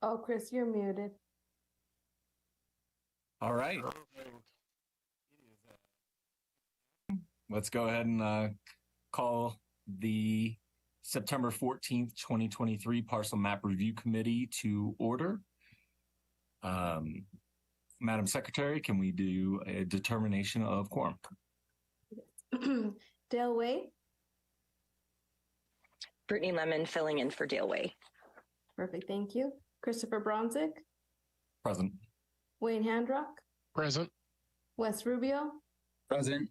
Oh, Chris, you're muted. All right. Let's go ahead and call the September 14th, 2023 Parcel Map Review Committee to order. Madam Secretary, can we do a determination of quorum? Dale Way. Brittany Lemon filling in for Dale Way. Perfect, thank you. Christopher Bronzik. Present. Wayne Handrock. Present. Wes Rubio. Present.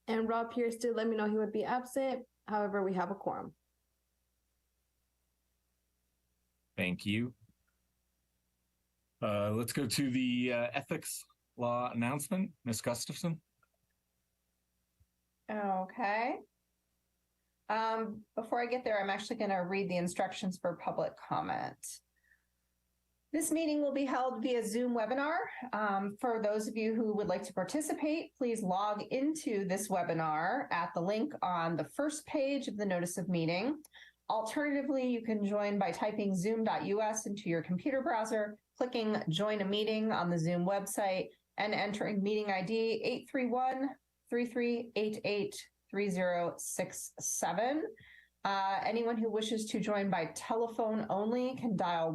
And Rob Pierce did let me know he would be absent. However, we have a quorum. Thank you. Let's go to the ethics law announcement. Ms. Gustafson. Okay. Before I get there, I'm actually going to read the instructions for public comment. This meeting will be held via Zoom webinar. For those of you who would like to participate, please log into this webinar at the link on the first page of the notice of meeting. Alternatively, you can join by typing zoom.us into your computer browser, clicking join a meeting on the Zoom website, and entering meeting ID 831-3388-3067. Anyone who wishes to join by telephone only can dial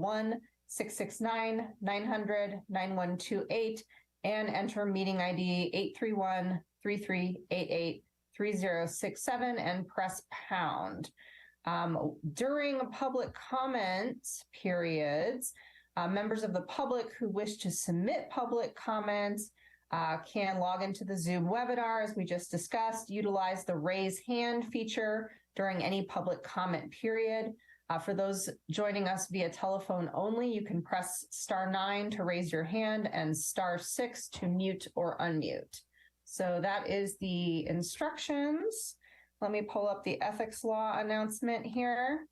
1-669-900-9128 and enter meeting ID 831-3388-3067 and press pound. During public comment periods, members of the public who wish to submit public comments can log into the Zoom webinar, as we just discussed, utilize the raise hand feature during any public comment period. For those joining us via telephone only, you can press *9 to raise your hand and *6 to mute or unmute. So that is the instructions. Let me pull up the ethics law announcement here.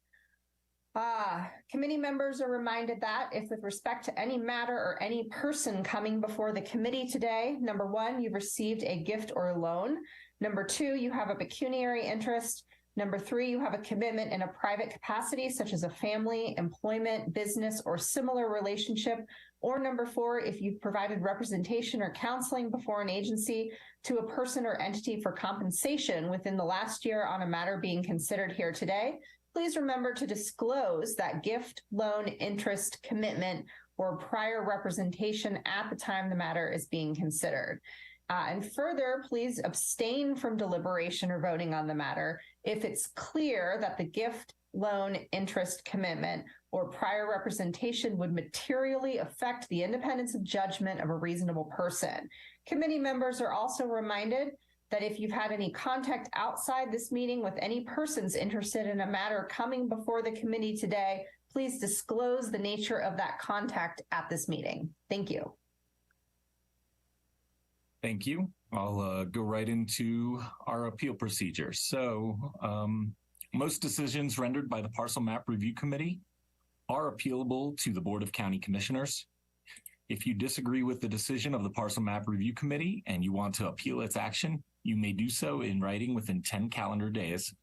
Committee members are reminded that if with respect to any matter or any person coming before the committee today, number 1, you've received a gift or a loan. Number 2, you have a pecuniary interest. Number 3, you have a commitment in a private capacity, such as a family, employment, business, or similar relationship. Or number 4, if you've provided representation or counseling before an agency to a person or entity for compensation within the last year on a matter being considered here today, please remember to disclose that gift, loan, interest, commitment, or prior representation at the time the matter is being considered. And further, please abstain from deliberation or voting on the matter if it's clear that the gift, loan, interest, commitment, or prior representation would materially affect the independence of judgment of a reasonable person. Committee members are also reminded that if you've had any contact outside this meeting with any persons interested in a matter coming before the committee today, please disclose the nature of that contact at this meeting. Thank you. Thank you. I'll go right into our appeal procedure. So most decisions rendered by the Parcel Map Review Committee are appealable to the Board of County Commissioners. If you disagree with the decision of the Parcel Map Review Committee and you want to appeal its action, you may do so in writing within 10 calendar days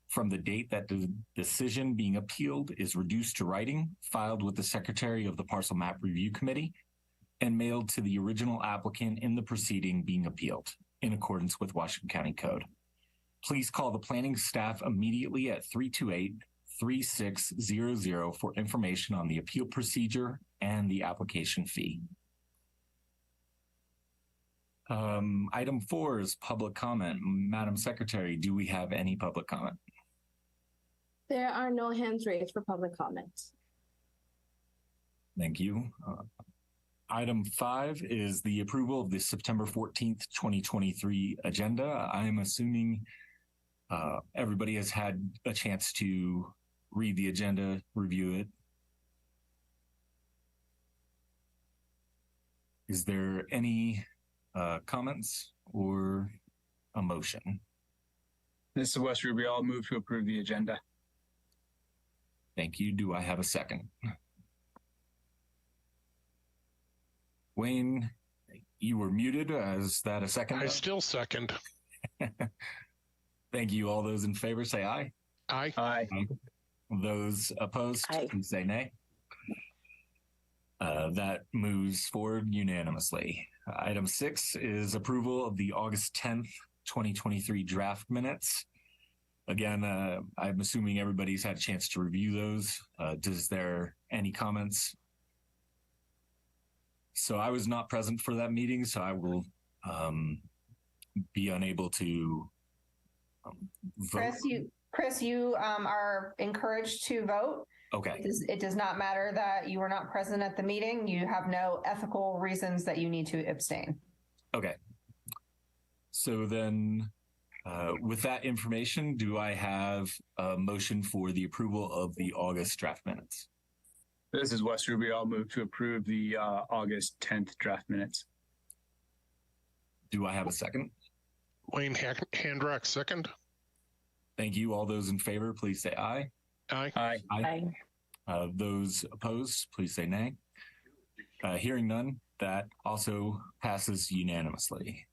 from the date that the decision being appealed is reduced to writing, filed with the Secretary of the Parcel Map Review Committee, and mailed to the original applicant in the proceeding being appealed in accordance with Washington County Code. Please call the planning staff immediately at 328-3600 for information on the appeal procedure and the application fee. Item 4 is public comment. Madam Secretary, do we have any public comment? There are no hands raised for public comment. Thank you. Item 5 is the approval of the September 14th, 2023 agenda. I am assuming everybody has had a chance to read the agenda, review it. Is there any comments or a motion? This is Wes Rubio. I'll move to approve the agenda. Thank you. Do I have a second? Wayne, you were muted. Is that a second? I still second. Thank you. All those in favor say aye. Aye. Aye. Those opposed, Aye. please say nay. That moves forward unanimously. Item 6 is approval of the August 10th, 2023 draft minutes. Again, I'm assuming everybody's had a chance to review those. Is there any comments? So I was not present for that meeting, so I will be unable to vote. Chris, you are encouraged to vote. Okay. It does not matter that you were not present at the meeting. You have no ethical reasons that you need to abstain. Okay. So then, with that information, do I have a motion for the approval of the August draft minutes? This is Wes Ruby. I'll move to approve the August 10th draft minutes. Do I have a second? Wayne Handrock, second. Thank you. All those in favor, please say aye. Aye. Aye. Aye. Those opposed, please say nay. Hearing none, that also passes unanimously.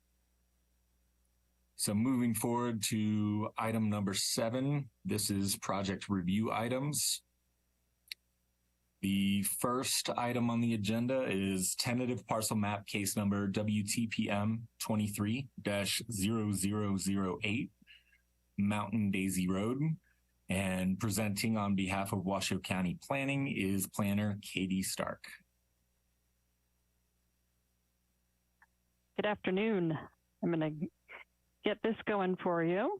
So moving forward to item number 7, this is project review items. The first item on the agenda is tentative parcel map case number WTPM 23-0008, Mountain Daisy Road. And presenting on behalf of Washoe County Planning is planner Katie Stark. Good afternoon. I'm going to get this going for you.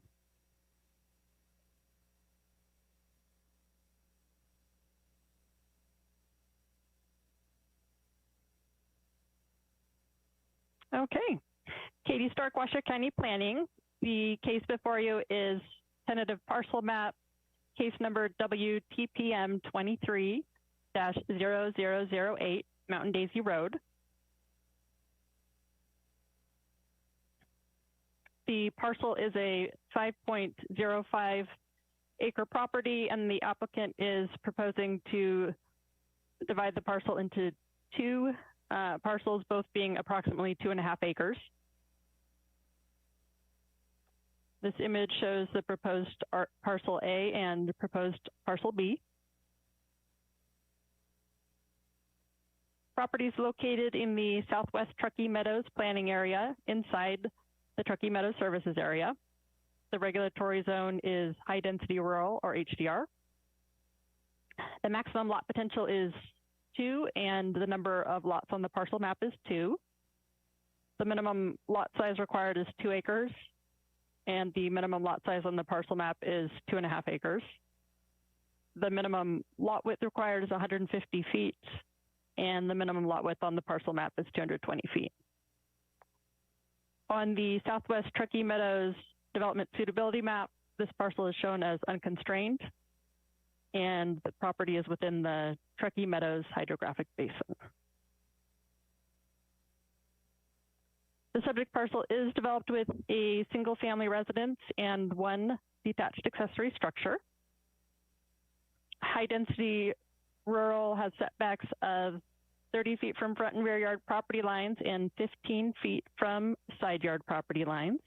Okay. Katie Stark, Washoe County Planning. The case before you is tentative parcel map, case number WTPM 23-0008, Mountain Daisy Road. The parcel is a 5.05 acre property, and the applicant is proposing to divide the parcel into 2 parcels, both being approximately 2.5 acres. This image shows the proposed parcel A and the proposed parcel B. Property is located in the Southwest Truckee Meadows planning area inside the Truckee Meadows services area. The regulatory zone is high density rural, or HDR. The maximum lot potential is 2, and the number of lots on the parcel map is 2. The minimum lot size required is 2 acres, and the minimum lot size on the parcel map is 2.5 acres. The minimum lot width required is 150 feet, and the minimum lot width on the parcel map is 220 feet. On the Southwest Truckee Meadows development suitability map, this parcel is shown as unconstrained, and the property is within the Truckee Meadows hydrographic basin. The subject parcel is developed with a single family residence and 1 detached accessory structure. High density rural has setbacks of 30 feet from front and rear yard property lines and 15 feet from side yard property lines.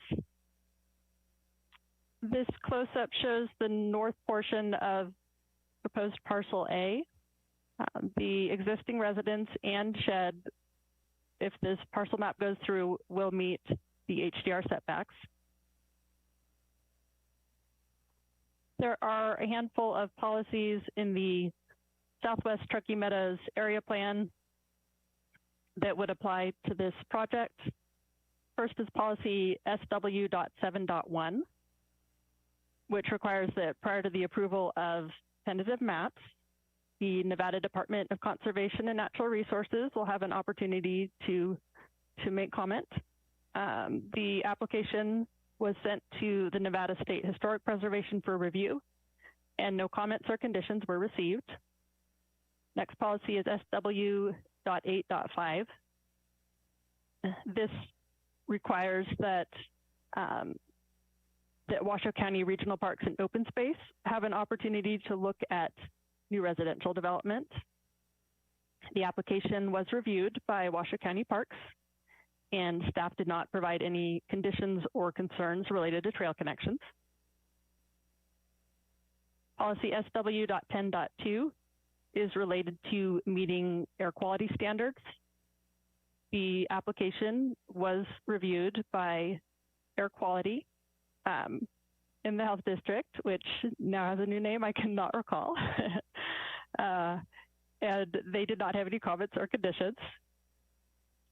This close-up shows the north portion of proposed parcel A. The existing residence and shed, if this parcel map goes through, will meet the HDR setbacks. There are a handful of policies in the Southwest Truckee Meadows area plan that would apply to this project. First is policy SW.7.1, which requires that prior to the approval of tentative maps, the Nevada Department of Conservation and Natural Resources will have an opportunity to make comment. The application was sent to the Nevada State Historic Preservation for review, and no comments or conditions were received. Next policy is SW.8.5. This requires that that Washoe County Regional Parks and Open Space have an opportunity to look at new residential development. The application was reviewed by Washoe County Parks, and staff did not provide any conditions or concerns related to trail connections. Policy SW.10.2 is related to meeting air quality standards. The application was reviewed by air quality in the health district, which now has a new name I cannot recall. And they did not have any comments or conditions.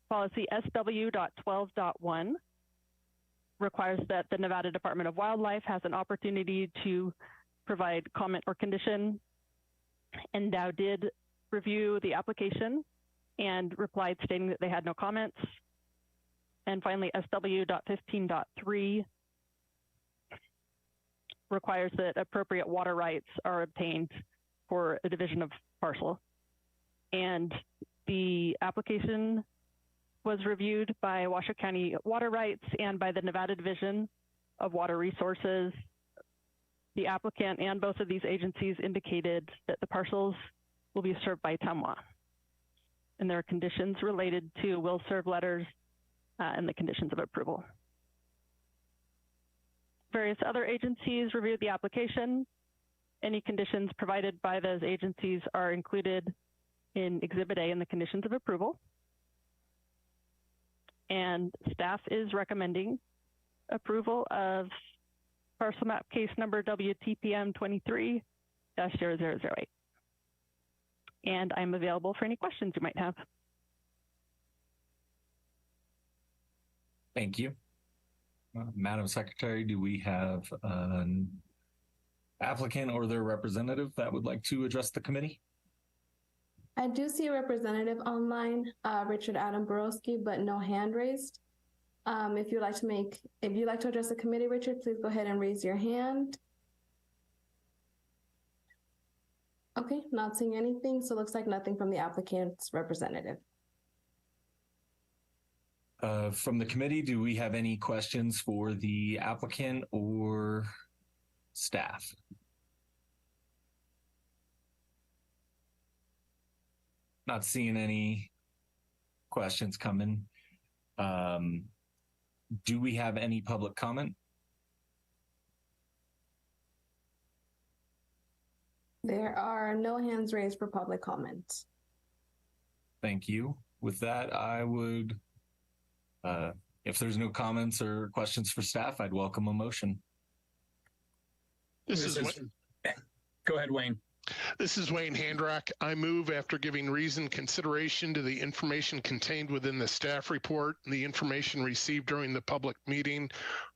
Policy SW.12.1 requires that the Nevada Department of Wildlife has an opportunity to provide comment or condition, and Dow did review the application and replied stating that they had no comments. And finally, SW.15.3 requires that appropriate water rights are obtained for a division of parcel. And the application was reviewed by Washoe County Water Rights and by the Nevada Division of Water Resources. The applicant and both of these agencies indicated that the parcels will be served by TEMWA. And there are conditions related to will serve letters and the conditions of approval. Various other agencies reviewed the application. Any conditions provided by those agencies are included in Exhibit A in the conditions of approval. And staff is recommending approval of parcel map case number WTPM 23-0008. And I'm available for any questions you might have. Thank you. Madam Secretary, do we have an applicant or their representative that would like to address the committee? I do see a representative online, Richard Adam Borowski, but no hand raised. If you'd like to address the committee, Richard, please go ahead and raise your hand. Okay, not seeing anything, so it looks like nothing from the applicant's representative. From the committee, do we have any questions for the applicant or staff? Not seeing any questions coming. Do we have any public comment? There are no hands raised for public comment. Thank you. With that, I would, if there's no comments or questions for staff, I'd welcome a motion. Go ahead, Wayne. This is Wayne Handrock. I move, after giving reasoned consideration to the information contained within the staff report and the information received during the public meeting,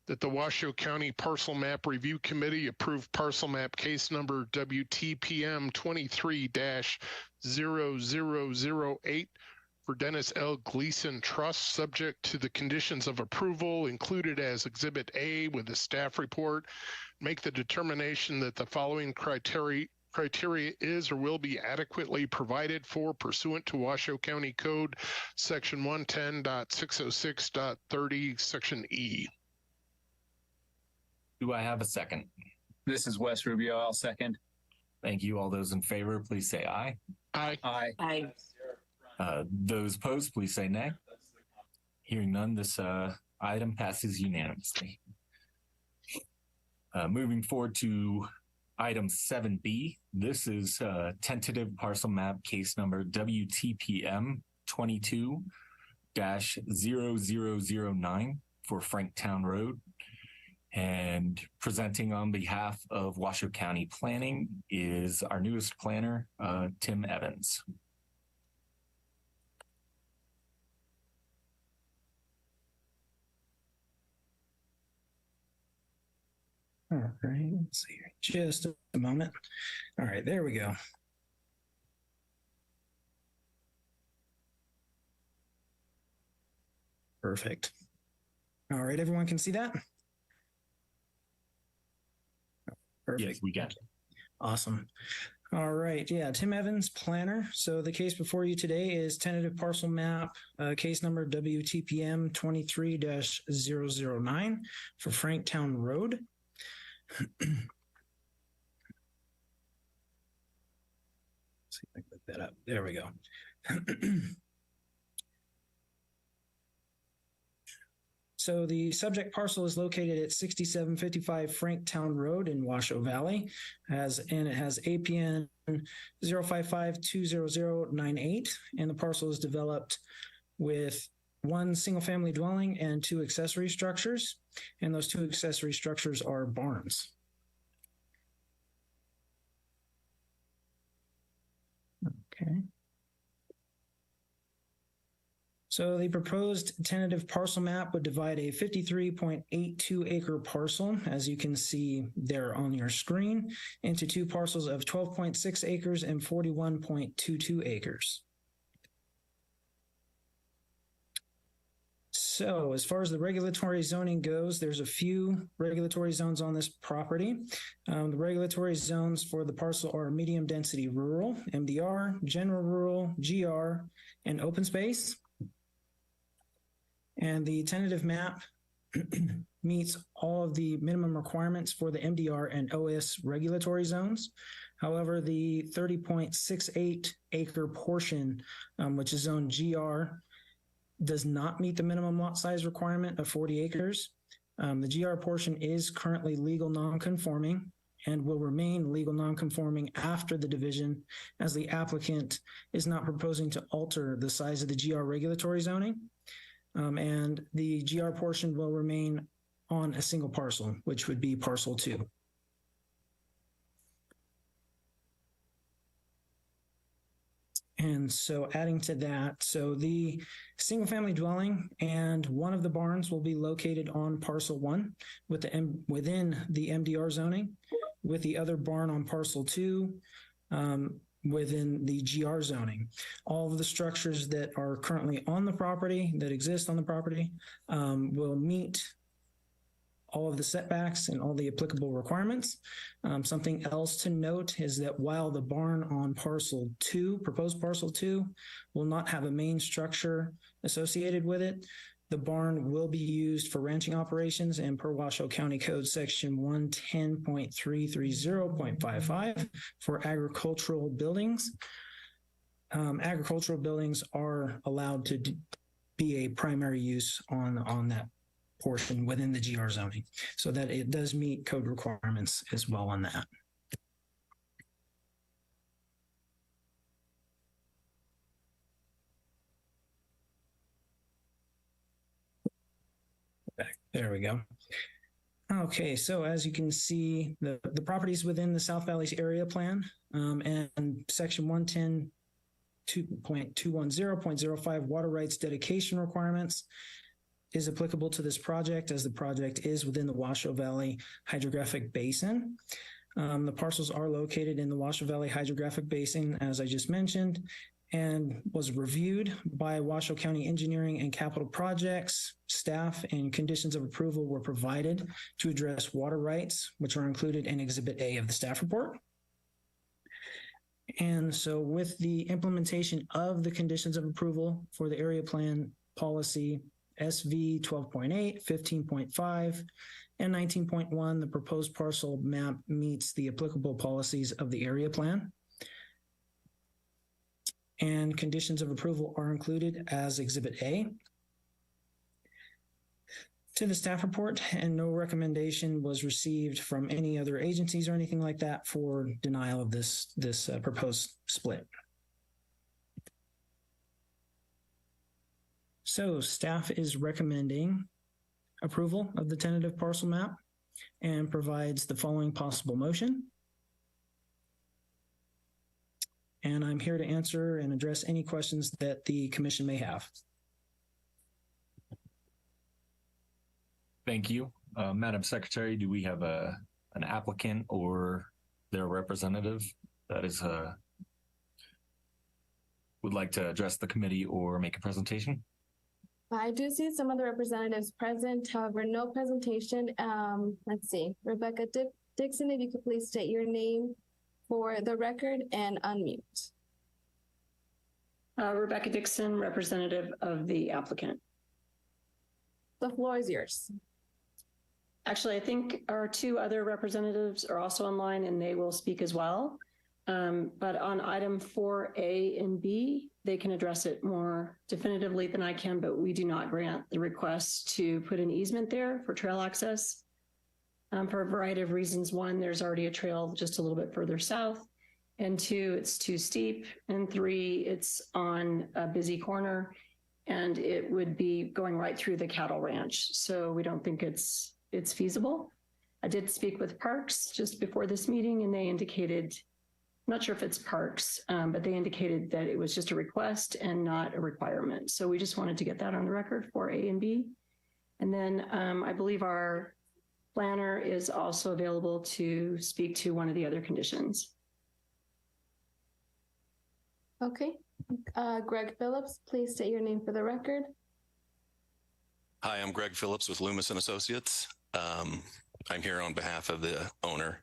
that the Washoe County Parcel Map Review Committee approve parcel map case number WTPM 23-0008 for Dennis L. Gleason Trust, subject to the conditions of approval included as Exhibit A with the staff report. Make the determination that the following criteria is or will be adequately provided for pursuant to Washoe County Code Section 110.606.30, Section E. Do I have a second? This is Wes Rubio. I'll second. Thank you. All those in favor, please say aye. Aye. Aye. Aye. Those opposed, please say nay. Hearing none, this item passes unanimously. Moving forward to item 7B. This is tentative parcel map case number WTPM 22-0009 for Franktown Road. And presenting on behalf of Washoe County Planning is our newest planner, Tim Evans. All right, let's see here. Just a moment. All right, there we go. Perfect. All right, everyone can see that? Perfect. Yes, we got it. Awesome. All right. Yeah, Tim Evans, planner. So the case before you today is tentative parcel map, case number WTPM 23-009 for Franktown Road. See if I can look that up. There we go. So the subject parcel is located at 6755 Franktown Road in Washoe Valley, and it has APN 055-20098, and the parcel is developed with one single-family dwelling and 2 accessory structures, and those 2 accessory structures are barns. Okay. So the proposed tentative parcel map would divide a 53.82 acre parcel, as you can see there on your screen, into 2 parcels of 12.6 acres and 41.22 acres. So as far as the regulatory zoning goes, there's a few regulatory zones on this property. The regulatory zones for the parcel are medium density rural, MDR, general rural, GR, and open space. And the tentative map meets all of the minimum requirements for the MDR and OS regulatory zones. However, the 30.68 acre portion, which is zone GR, does not meet the minimum lot size requirement of 40 acres. The GR portion is currently legal non-conforming and will remain legal non-conforming after the division, as the applicant is not proposing to alter the size of the GR regulatory zoning. And the GR portion will remain on a single parcel, which would be parcel 2. And so adding to that, so the single family dwelling and one of the barns will be located on parcel 1 within the MDR zoning, with the other barn on parcel 2 within the GR zoning. All of the structures that are currently on the property, that exist on the property, will meet all of the setbacks and all the applicable requirements. Something else to note is that while the barn on parcel 2, proposed parcel 2, will not have a main structure associated with it, the barn will be used for ranching operations and per Washoe County Code section 110.330.55 for agricultural buildings. Agricultural buildings are allowed to be a primary use on that portion within the GR zoning, so that it does meet code requirements as well on that. There we go. Okay, so as you can see, the properties within the South Valley's area plan and section 110.210.05 water rights dedication requirements is applicable to this project, as the project is within the Washoe Valley Hydrographic Basin. The parcels are located in the Washoe Valley Hydrographic Basin, as I just mentioned, and was reviewed by Washoe County Engineering and Capital Projects staff, and conditions of approval were provided to address water rights, which are included in Exhibit A of the staff report. And so with the implementation of the conditions of approval for the area plan policy SV 12.8, 15.5, and 19.1, the proposed parcel map meets the applicable policies of the area plan. And conditions of approval are included as Exhibit A to the staff report, and no recommendation was received from any other agencies or anything like that for denial of this proposed split. So staff is recommending approval of the tentative parcel map and provides the following possible motion. And I'm here to answer and address any questions that the commission may have. Thank you. Madam Secretary, do we have an applicant or their representative that is would like to address the committee or make a presentation? I do see some of the representatives present, however, no presentation. Let's see, Rebecca Dixon, if you could please state your name for the record and unmute. Rebecca Dixon, representative of the applicant. The floor is yours. Actually, I think our 2 other representatives are also online and they will speak as well. But on item 4A and B, they can address it more definitively than I can, but we do not grant the request to put an easement there for trail access for a variety of reasons. One, there's already a trail just a little bit further south. And two, it's too steep. And three, it's on a busy corner and it would be going right through the cattle ranch. So we don't think it's feasible. I did speak with Parks just before this meeting and they indicated, I'm not sure if it's Parks, but they indicated that it was just a request and not a requirement. So we just wanted to get that on the record for A and B. And then I believe our planner is also available to speak to one of the other conditions. Okay. Greg Phillips, please state your name for the record. Hi, I'm Greg Phillips with Loomis and Associates. I'm here on behalf of the owner.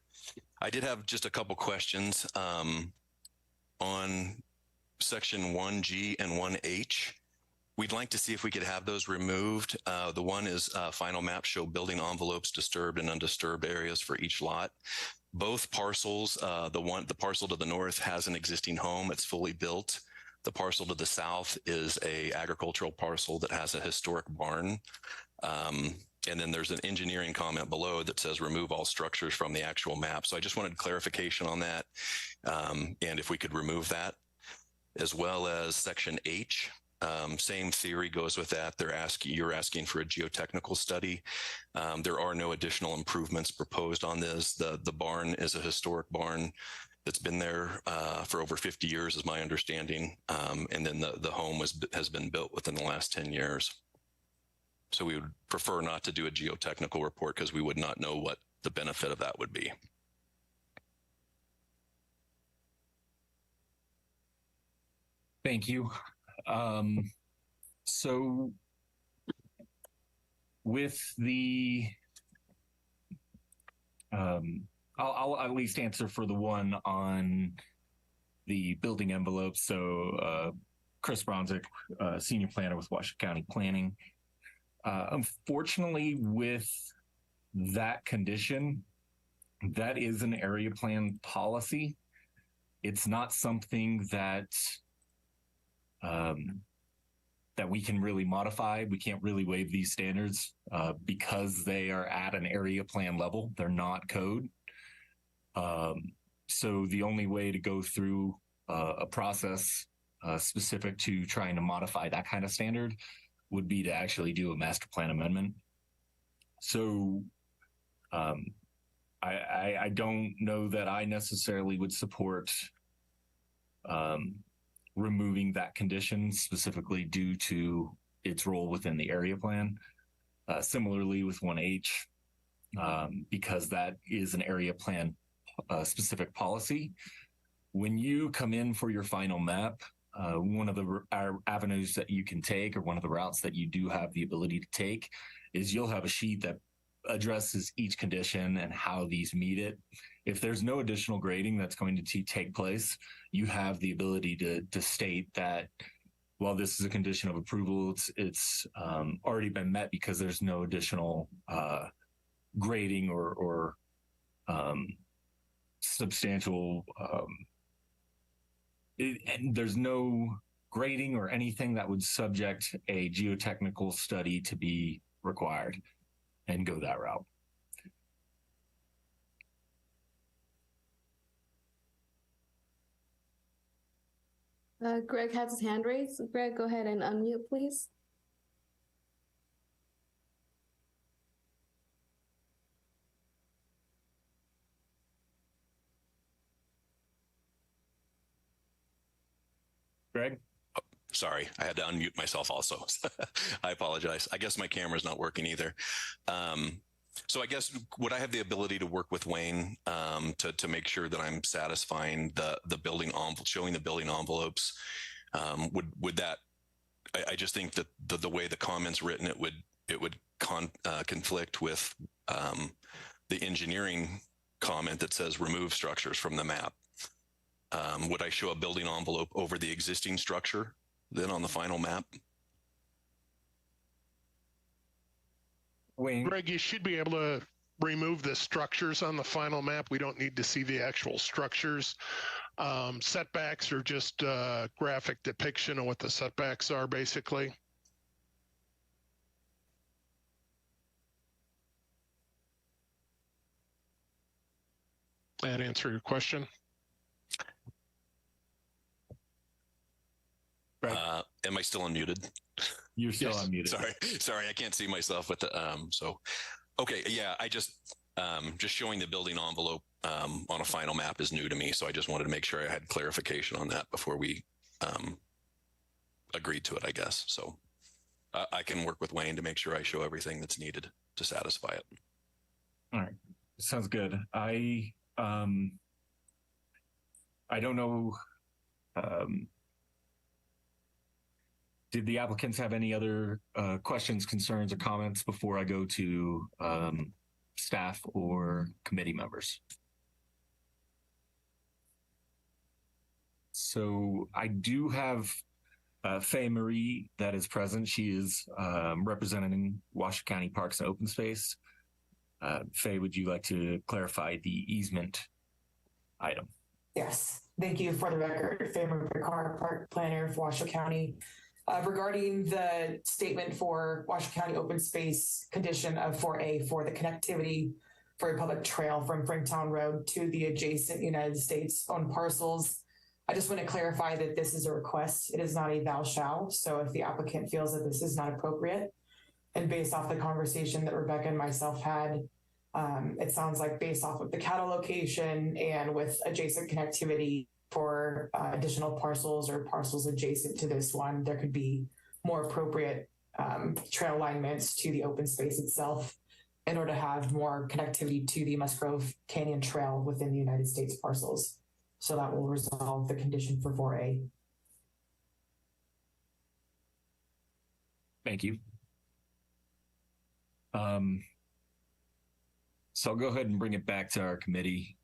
I did have just a couple questions on section 1G and 1H. We'd like to see if we could have those removed. The one is final map show building envelopes, disturbed and undisturbed areas for each lot. Both parcels, the parcel to the north has an existing home. It's fully built. The parcel to the south is a agricultural parcel that has a historic barn. And then there's an engineering comment below that says remove all structures from the actual map. So I just wanted clarification on that. And if we could remove that, as well as section H. Same theory goes with that. You're asking for a geotechnical study. There are no additional improvements proposed on this. The barn is a historic barn that's been there for over 50 years, is my understanding. And then the home has been built within the last 10 years. So we would prefer not to do a geotechnical report because we would not know what the benefit of that would be. Thank you. So with the, I'll at least answer for the one on the building envelope. So Chris Bronzik, senior planner with Washington County Planning. Unfortunately, with that condition, that is an area plan policy. It's not something that that we can really modify. We can't really waive these standards because they are at an area plan level. They're not code. So the only way to go through a process specific to trying to modify that kind of standard would be to actually do a master plan amendment. So I don't know that I necessarily would support removing that condition specifically due to its role within the area plan. Similarly with 1H, because that is an area plan specific policy. When you come in for your final map, one of the avenues that you can take, or one of the routes that you do have the ability to take, is you'll have a sheet that addresses each condition and how these meet it. If there's no additional grading that's going to take place, you have the ability to state that, well, this is a condition of approval. It's already been met because there's no additional grading or substantial. And there's no grading or anything that would subject a geotechnical study to be required and go that route. Greg has his hand raised. Greg, go ahead and unmute, please. Greg? Oh, sorry, I had to unmute myself also. I apologize. I guess my camera's not working either. So I guess, would I have the ability to work with Wayne to make sure that I'm satisfying the building envelope, showing the building envelopes? Would that? I just think that the way the comment's written, it would conflict with the engineering comment that says remove structures from the map. Would I show a building envelope over the existing structure then on the final map? Wayne. Greg, you should be able to remove the structures on the final map. We don't need to see the actual structures. Setbacks are just a graphic depiction of what the setbacks are, basically. That answer your question? Am I still unmuted? You're still Yes. unmuted. Sorry, I can't see myself with the okay, yeah, I just showing the building envelope on a final map is new to me, so I just wanted to make sure I had clarification on that before we agreed to it, I guess. So I can work with Wayne to make sure I show everything that's needed to satisfy it. All right, sounds good. I don't know. Did the applicants have any other questions, concerns, or comments before I go to staff or committee members? So I do have Faye Marie that is present. She is representing Washoe County Parks and Open Space. Faye, would you like to clarify the easement item? Yes, thank you. For the record, Faye Marie Picard, Park Planner for Washoe County. Regarding the statement for Washoe County Open Space condition of 4A for the connectivity for a public trail from Franktown Road to the adjacent United States owned parcels, I just want to clarify that this is a request. It is not a thou shall. So if the applicant feels that this is not appropriate, and based off the conversation that Rebecca and myself had, it sounds like based off of the cattle location and with adjacent connectivity for additional parcels or parcels adjacent to this one, there could be more appropriate trail alignments to the open space itself in order to have more connectivity to the Musgrove Canyon Trail within the United States parcels. So that will resolve the condition for 4A. Thank you. So I'll go ahead and bring it back to our committee.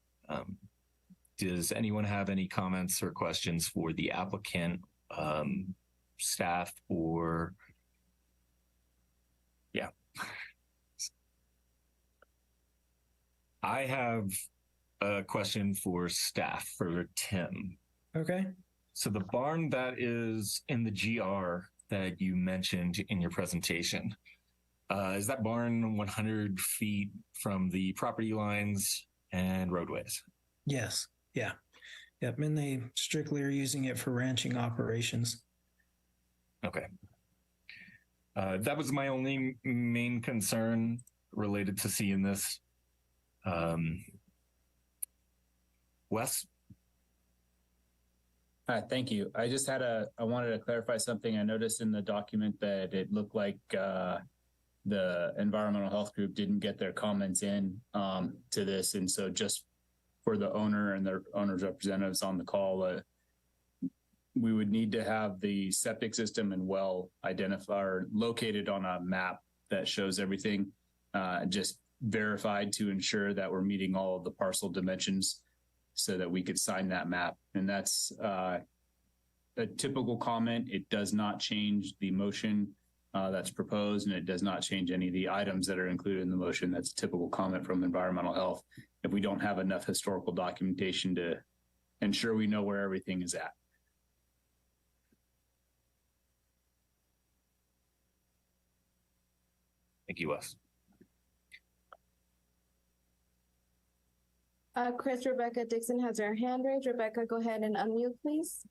Does anyone have any comments or questions for the applicant, staff, or yeah? I have a question for staff, for Tim. Okay. So the barn that is in the GR that you mentioned in your presentation, is that barn 100 feet from the property lines and roadways? Yes. Yeah. Yep. And they strictly are using it for ranching operations. Okay. That was my only main concern related to seeing this. Wes? Thank you. I just had I wanted to clarify something. I noticed in the document that it looked like the environmental health group didn't get their comments in to this. And so just for the owner and their owner's representatives on the call, we would need to have the septic system and well identified or located on a map that shows everything, just verified to ensure that we're meeting all of the parcel dimensions so that we could sign that map. And that's a typical comment. It does not change the motion that's proposed, and it does not change any of the items that are included in the motion. That's a typical comment from environmental health. If we don't have enough historical documentation to ensure we know where everything is at. Thank you, Wes. Chris, Rebecca Dixon has her hand raised. Rebecca, go ahead and unmute, please.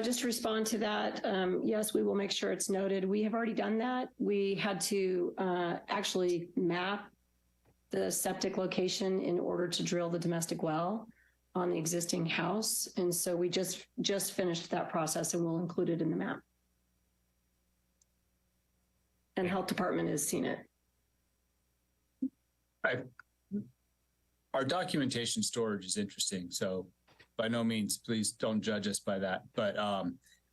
Just to respond to that, yes, we will make sure it's noted. We have already done that. We had to actually map the septic location in order to drill the domestic well on the existing house. And so we just finished that process, and we'll include it in the map. And health department has seen it. Our documentation storage is interesting. So by no means, please don't judge us by that. But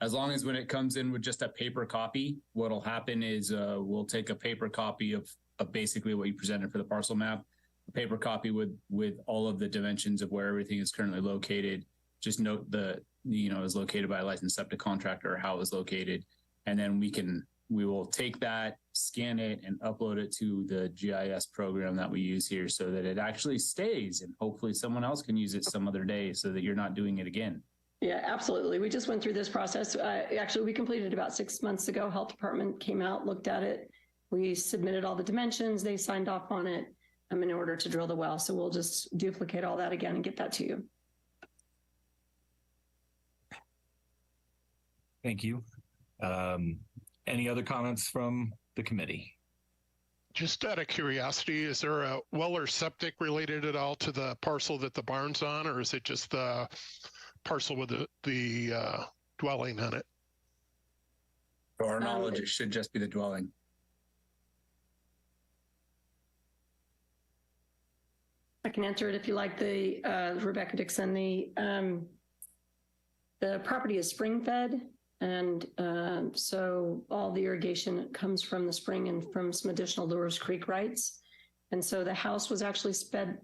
as long as when it comes in with just a paper copy, what'll happen is we'll take a paper copy of basically what you presented for the parcel map, a paper copy with all of the dimensions of where everything is currently located. Just note is located by a licensed septic contractor or how it was located. And then we will take that, scan it, and upload it to the GIS program that we use here so that it actually stays and hopefully someone else can use it some other day so that you're not doing it again. Yeah, absolutely. We just went through this process. Actually, we completed about 6 months ago. Health department came out, looked at it. We submitted all the dimensions. They signed off on it in order to drill the well. So we'll just duplicate all that again and get that to you. Thank you. Any other comments from the committee? Just out of curiosity, is there a well or septic related at all to the parcel that the barn's on, or is it just the parcel with the dwelling on it? To our knowledge, it should just be the dwelling. I can answer it if you like. The Rebecca Dixon, the property is spring fed, and so all the irrigation comes from the spring and from some additional Lures Creek rights. And so the house was actually fed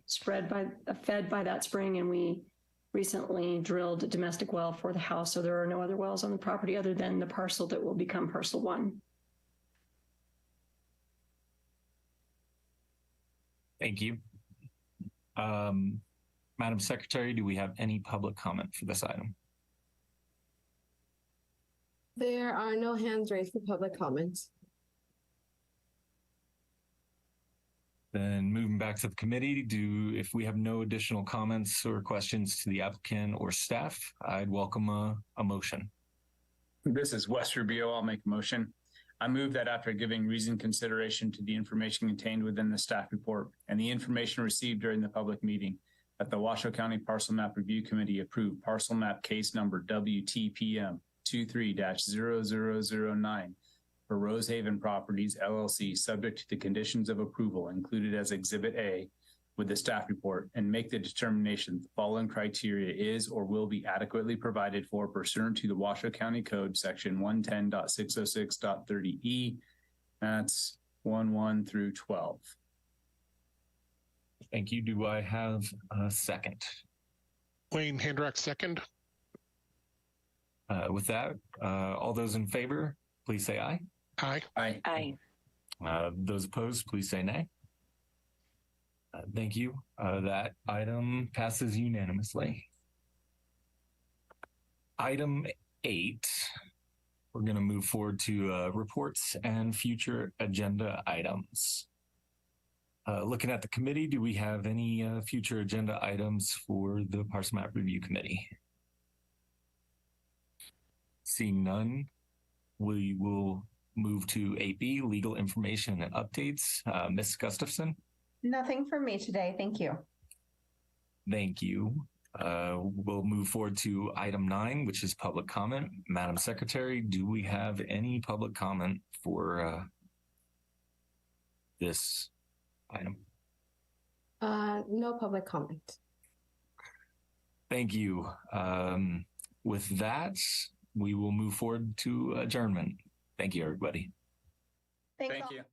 by that spring, and we recently drilled a domestic well for the house. So there are no other wells on the property other than the parcel that will become parcel 1. Thank you. Madam Secretary, do we have any public comment for this item? There are no hands raised for public comments. Then moving back to the committee, if we have no additional comments or questions to the applicant or staff, I'd welcome a motion. This is Wes Rubio. I'll make a motion. I move that after giving reasoned consideration to the information contained within the staff report and the information received during the public meeting, that the Washoe County Parcel Map Review Committee approve parcel map case number WTPM 23-0009 for Rosehaven Properties LLC, subject to the conditions of approval included as Exhibit A with the staff report, and make the determination the following criteria is or will be adequately provided for pursuant to the Washoe County Code section 110.606.30E. That's 1 through 12. Thank you. Do I have a second? Wayne Handrock, second. With that, all those in favor, please say aye. Aye. Aye. Aye. Those opposed, please say nay. Thank you. That item passes unanimously. Item 8, we're going to move forward to reports and future agenda items. Looking at the committee, do we have any future agenda items for the Parcel Map Review Committee? Seeing none, we will move to 8B, legal information and updates. Ms. Gustafson? Nothing for me today. Thank you. Thank you. We'll move forward to item 9, which is public comment. Madam Secretary, do we have any public comment for this item? No public comment. Thank you. With that, we will move forward to adjournment. Thank you, everybody. Thanks Thank all. you.